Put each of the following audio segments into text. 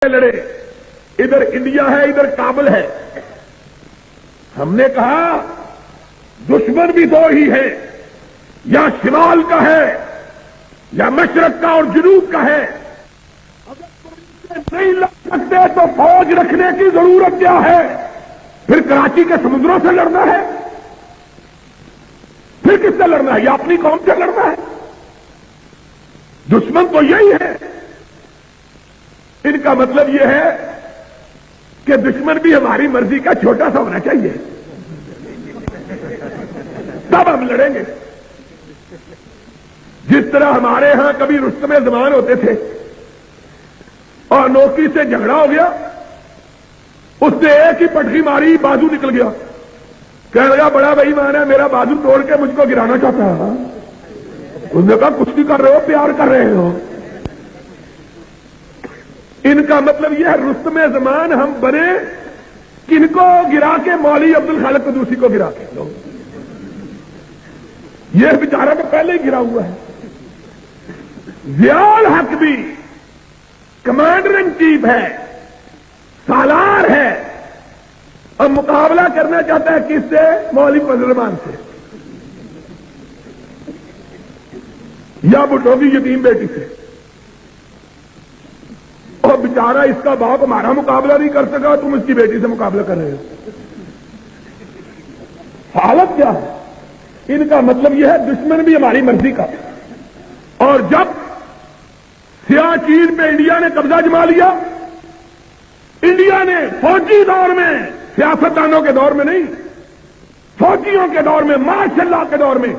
لڑے، ادھر انڈیا ہے ادھر کابل ہے. ہم نے کہا دشمن بھی دو ہی ہے، یا شمال کا ہے یا مشرق کا اور جنوب کا ہے. اگر تم نہیں لڑ سکتے تو فوج رکھنے کی ضرورت کیا ہے؟ پھر کراچی کے سمندروں سے لڑنا ہے؟ پھر کس سے لڑنا ہے؟ یا اپنی قوم سے لڑنا ہے؟ دشمن تو یہی ہے. ان کا مطلب یہ ہے کہ دشمن بھی ہماری مرضی کا چھوٹا سا ہونا چاہیے، تب ہم لڑیں گے. جس طرح ہمارے ہاں کبھی رستم زمان ہوتے تھے اور نوکی سے جھگڑا ہو گیا، اس نے ایک ہی پٹری ماری، بازو نکل گیا. کہنے لگا بڑا بھائی مان ہے، میرا بازو توڑ کے مجھ کو گرانا چاہتا ہے. اس نے کہا کچھ بھی کر رہے ہو، پیار کر رہے ہو. ان کا مطلب یہ ہے رستم زمان ہم بنے کن کو گرا کے؟ مولوی عبد الخالق قدوسی کو گرا کے. یہ بیچارہ تو پہلے ہی گرا ہوا ہے. ضیاء الحق بھی کمانڈر ان چیف ہے، سالار ہے، اور مقابلہ کرنا چاہتا ہے کس سے؟ مولوی فضل الرحمان سے یا بھٹو کی یتیم بیٹی سے. اور بیچارہ اس کا باپ ہمارا مقابلہ نہیں کر سکا، تم اس کی بیٹی سے مقابلہ کر رہے ہو. حالت کیا ہے؟ ان کا مطلب یہ ہے دشمن بھی ہماری مرضی کا. اور جب سیاہ چین پہ انڈیا نے قبضہ جما لیا، انڈیا نے فوجی دور میں، سیاستدانوں کے دور میں نہیں، فوجیوں کے دور میں، ماشاء اللہ کے دور میں،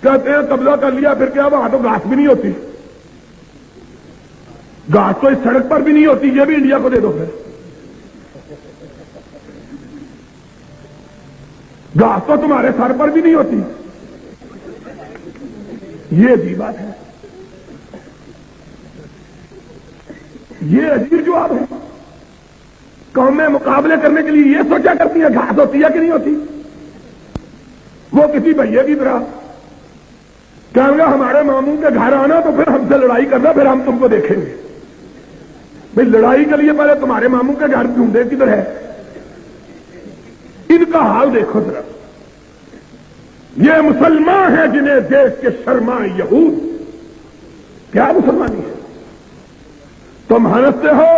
کہتے ہیں قبضہ کر لیا. پھر کیا وہاں تو گھاس بھی نہیں ہوتی، گھاس تو اس سڑک پر بھی نہیں ہوتی، یہ بھی انڈیا کو دے دو. پھر گھاس تو تمہارے سر پر بھی نہیں ہوتی. یہ عجیب بات ہے، یہ عجیب جواب ہے. قومیں مقابلے کرنے کے لیے یہ سوچا کرتی ہیں گھاس ہوتی ہے کہ نہیں ہوتی. وہ کسی بھیا کی طرح کہیں گا ہمارے ماموں کے گھر آنا تو پھر ہم سے لڑائی کرنا، پھر ہم تم کو دیکھیں گے. بھائی لڑائی کے لیے پہلے تمہارے ماموں کے گھر ڈھونڈے کدھر ہے. ان کا حال دیکھو ذرا. یہ مسلمان ہیں جنہیں دیش کے شرما یہود. کیا مسلمانی ہے؟ تم ہنستے ہو،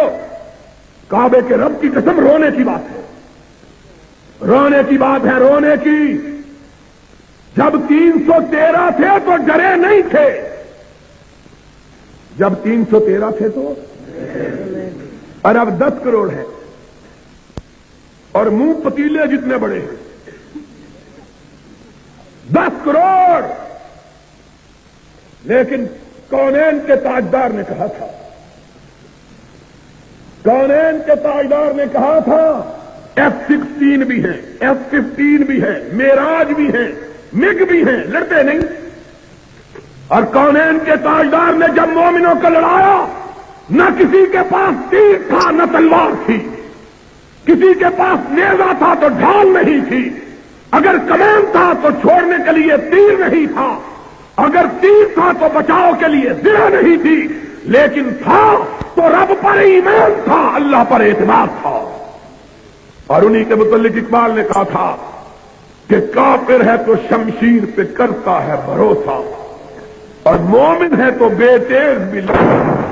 کعبے کے رب کی قسم رونے کی بات ہے، رونے کی بات ہے، رونے کی. جب 313 تھے تو ڈرے نہیں تھے، جب 313 تھے تو، اور اب 10 کروڑ ہے اور منہ پتیلے جتنے بڑے ہیں. 10 کروڑ. لیکن کونین کے تاجدار نے کہا تھا، کونین کے تاجدار نے کہا تھا F-16 بھی ہیں، F-15 بھی ہے، معراج بھی ہیں، مگ بھی ہیں، لڑتے نہیں. اور کونین کے تاجدار نے جب مومنوں کو لڑایا، نہ کسی کے پاس تیر تھا نہ تلوار تھی، کسی کے پاس نیزہ تھا تو ڈھال نہیں تھی، اگر کمان تھا تو چھوڑنے کے لیے تیر نہیں تھا، اگر تیر تھا تو بچاؤ کے لیے زرہ نہیں تھی، لیکن تھا تو رب پر ایمان تھا، اللہ پر اعتماد تھا. اور انہی کے متعلق اقبال نے کہا تھا کہ کافر ہے تو شمشیر پہ کرتا ہے بھروسہ، اور مومن ہے تو بے تیز بھی لگتا ہے.